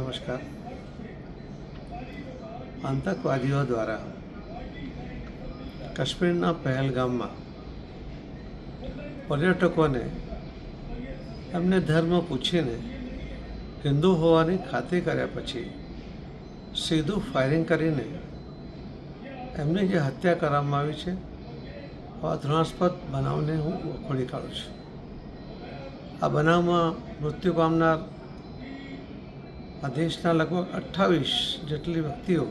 નમસ્કાર. આતંકવાદીઓ દ્વારા કાશ્મીરના પહેલગામમાં પર્યટકોને એમને ધર્મ પૂછીને હિન્દુ હોવાની ખાતરી કર્યા પછી સીધું ફાયરિંગ કરીને એમની જે હત્યા કરવામાં આવી છે આ ઘૃણાસ્પદ બનાવને હું વખોડી કાઢું છું. આ બનાવમાં મૃત્યુ પામનાર આ દેશના લગભગ 28 જેટલી વ્યક્તિઓ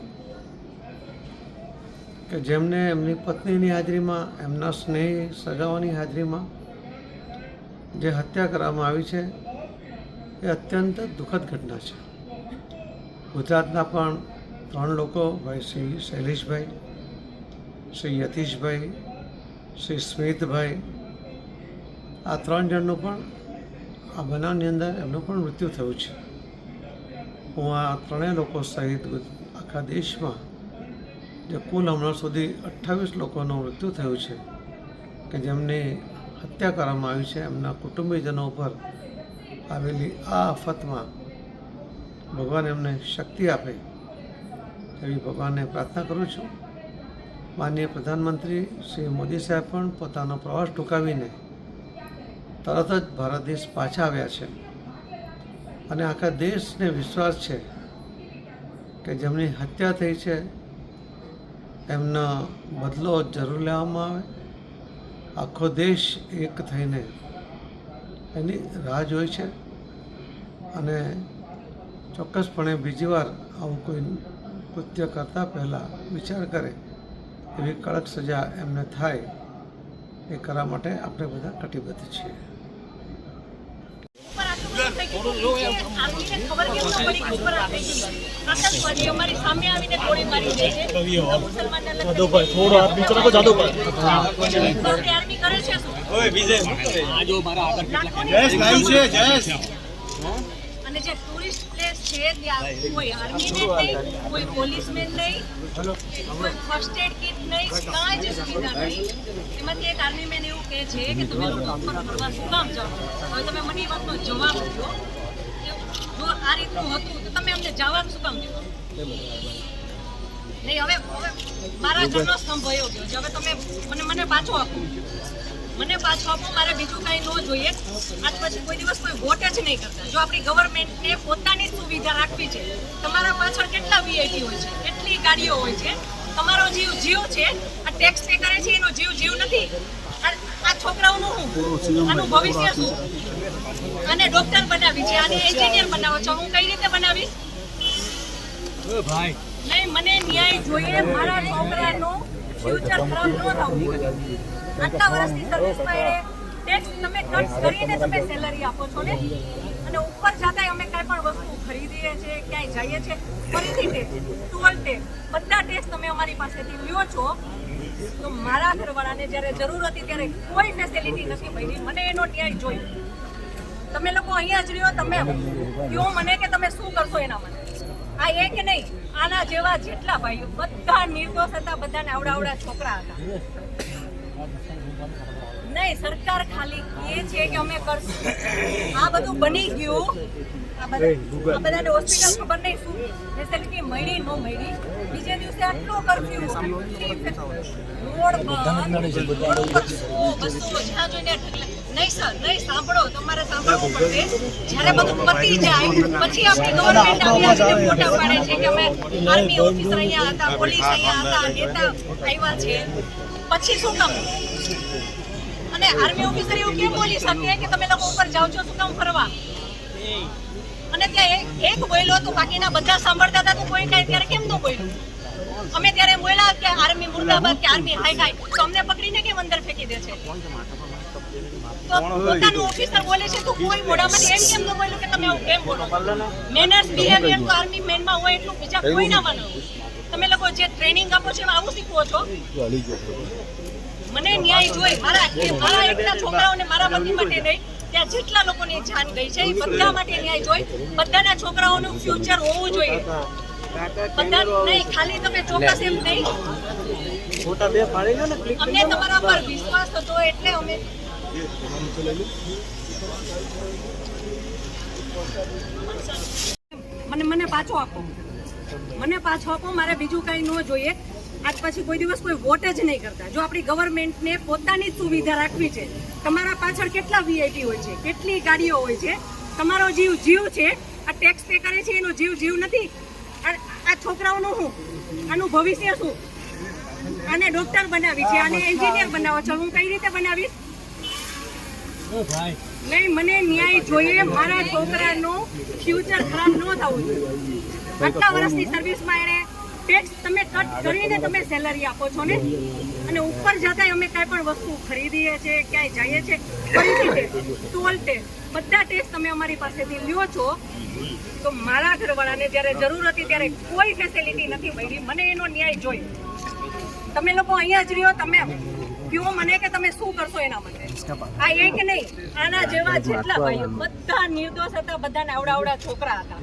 કે જેમને એમની પત્નીની હાજરીમાં, એમના સ્નેહી સગાઓની હાજરીમાં જે હત્યા કરવામાં આવી છે એ અત્યંત દુઃખદ ઘટના છે. ગુજરાતના પણ 3 લોકો, ભાઈ શ્રી શૈલેષભાઈ, શ્રી યતીશભાઈ, શ્રી સ્મિતભાઈ, આ 3 જણનું પણ આ બનાવની અંદર એમનું પણ મૃત્યુ થયું છે. હું આ 3 લોકો સહિત આખા દેશમાં જે કુલ હમણાં સુધી 28 લોકોનું મૃત્યુ થયું છે કે જેમની હત્યા કરવામાં આવી છે, એમના કુટુંબીજનો ઉપર આવેલી આ આફતમાં ભગવાન એમને શક્તિ આપે એવી ભગવાનને પ્રાર્થના કરું છું. માનનીય પ્રધાનમંત્રી શ્રી મોદી સાહેબ પણ પોતાનો પ્રવાસ ટૂંકાવીને તરત જ ભારત દેશ પાછા આવ્યા છે અને આખા દેશને વિશ્વાસ છે કે જેમની હત્યા થઈ છે એમનો બદલો જરૂર લેવામાં આવે. આખો દેશ એક થઈને એની રાહ જોઈ છે અને ચોક્કસપણે બીજી વાર આવું કોઈ કૃત્ય કરતાં પહેલાં વિચાર કરે એવી કડક સજા એમને થાય એ કરવા માટે આપણે બધા કટિબદ્ધ છીએ. અને જે ટુરિસ્ટ પ્લેસ છે ત્યાં કોઈ આર્મી નહીં, કોઈ પોલીસમેન નહીં, કોઈ ફર્સ્ટ એડ કિટ નહીં, કાંઈ જ સુવિધા નહીં. એમાંથી એક આર્મી મેન એવું કહે છે કે તમે લોકો ઉપર ફરવા શું કામ જાઓ? હવે તમે મને એ વાતનો જવાબ આપો કે જો આ રીતનું હતું તો તમે અમને જવાબ શું કામ દીધો નહીં? હવે મારા જન્મ સ્તંભ ભયો ગયો છે. હવે તમે મને પાછો આપો, મારે બીજું કાંઈ ન જોઈએ. આજ પછી કોઈ દિવસ કોઈ વોટ જ નહીં કરતા. જો આપણી ગવર્મેન્ટને પોતાની સુવિધા રાખવી છે, તમારા પાછળ કેટલા વીઆઈપી હોય છે, કેટલી ગાડીઓ હોય છે, તમારો જીવ છે, આ ટેક્સ પે કરે છે એનો જીવ નથી. આ છોકરાઓનું શું, આનું ભવિષ્ય શું? આને ડોક્ટર બનાવી છે, આને એન્જિનિયર બનાવો છો, હું કઈ રીતે બનાવીશ? નહીં, મને ન્યાય જોઈએ. મારા છોકરાનું ફ્યુચર ખરાબ ન થવું જોઈએ. આટલા વર્ષની સર્વિસમાં એને ટેક્સ તમે કટ કરીને તમે સેલરી આપો છો ને, અને ઉપર જતા અમે કાંઈ પણ વસ્તુ ખરીદીએ છીએ, ક્યાંય જઈએ છીએ, ફરીથી ટેક્સ, ટોલ ટેક્સ, બધા ટેક્સ તમે અમારી પાસેથી લ્યો છો. તો મારા ઘરવાળાને જ્યારે જરૂર હતી ત્યારે કોઈ ફેસિલિટી નથી મળી. મને એનો ન્યાય જોઈએ. તમે લોકો અહીંયા જ રહ્યો, તમે કહો મને કે તમે શું કરશો એના માટે. આ એક નહીં, આના જેવા જેટલા ભાઈઓ બધા નિર્દોષ હતા, બધાને આવડા છોકરા હતા. નહીં, સરકાર ખાલી એ છે કે અમે કરશું. આ બધું બની ગયું, આ બધાને હોસ્પિટલ ખબર નહીં શું ફેસિલિટી મળી ન મળી. બીજે દિવસે આટલો કરફ્યુ, રોડ બસો જ્યાં જોઈને નહીં સર, નહીં સાંભળો, તમારે સાંભળવું પડશે. જ્યારે બધું પતી જાય પછી આપણી ગવર્મેન્ટ આવ્યા છે, ફોટા પાડે છે કે અમે આર્મી ઓફિસર અહીંયા હતા, પોલીસ અહીંયા હતા, નેતા આવ્યા છે, પછી શું કામ? અને આર્મી ઓફિસર એવું કેમ બોલી શકે કે તમે લોકો ઉપર જાઓ છો શું કામ ફરવા? અને ત્યાં એક બોલ્યો તો બાકીના બધા સાંભળતા હતા, તો કોઈ કાંઈ ત્યારે કેમ ન બોલ્યું? અમે ત્યારે બોલ્યા કે આર્મી મુર્દાબાદ, કે આર્મી હાય હાય, તો અમને પકડીને કેમ અંદર ફેંકી દે છે? તો પોતાનું ઓફિસર બોલે છે તો કોઈ મોઢામાંથી એમ કેમ ન બોલ્યું કે તમે આવું કેમ બોલો? મેનર્સ, બિહેવિયર તો આર્મી મેનમાં હોય, એટલું બીજા કોઈ ના માનો. તમે લોકો જે ટ્રેનિંગ આપો છો એમાં આવું શીખવો છો? મને ન્યાય જોઈએ. મારા એકના છોકરાઓને, મારા પતિ માટે નહીં, ત્યાં જેટલા લોકોની જાન ગઈ છે એ બધા માટે ન્યાય જોઈએ. બધાના છોકરાઓનું ફ્યુચર હોવું જોઈએ. બધા નહીં, ખાલી તમે ચોક્કસ એમ નહીં. અમને તમારા પર વિશ્વાસ હતો એટલે અમે મને અને મને પાછો આપો, મારે બીજું કંઈ ન જોઈએ. આજ પછી કોઈ દિવસ કોઈ વોટ જ નહીં કરતા. જો આપણી ગવર્મેન્ટને પોતાની જ સુવિધા રાખવી છે, તમારા પાછળ કેટલા વીઆઈપી હોય છે, કેટલી ગાડીઓ હોય છે, તમારો જીવ છે. આ ટેક્સ પે કરે છે એનો જીવ નથી. આ છોકરાઓનું શું, આનું ભવિષ્ય શું? આને ડોક્ટર બનાવી છે, આને એન્જિનિયર બનાવો છો, હું કઈ રીતે બનાવીશ? નહીં, મને ન્યાય જોઈએ. મારા છોકરાનું ફ્યુચર ખરાબ ન થવું જોઈએ. આટલા વર્ષની સર્વિસમાં એને ટેક્સ તમે કટ કરીને તમે સેલરી આપો છો ને, અને ઉપર જતા અમે કાંઈ પણ વસ્તુ ખરીદીએ છીએ, ક્યાંય જઈએ છીએ, ફરીથી ટોલ ટેક્સ બધા ટેક્સ તમે અમારી પાસેથી લ્યો છો. તો મારા ઘરવાળાને જ્યારે જરૂર હતી ત્યારે કોઈ ફેસિલિટી નથી મળી. મને એનો ન્યાય જોઈએ. તમે લોકો અહીંયા જ રહ્યો, તમે કહો મને કે તમે શું કરશો એના માટે. આ એક નહીં, આના જેવા જેટલા ભાઈઓ બધા નિર્દોષ હતા, બધાને આવડા છોકરા હતા.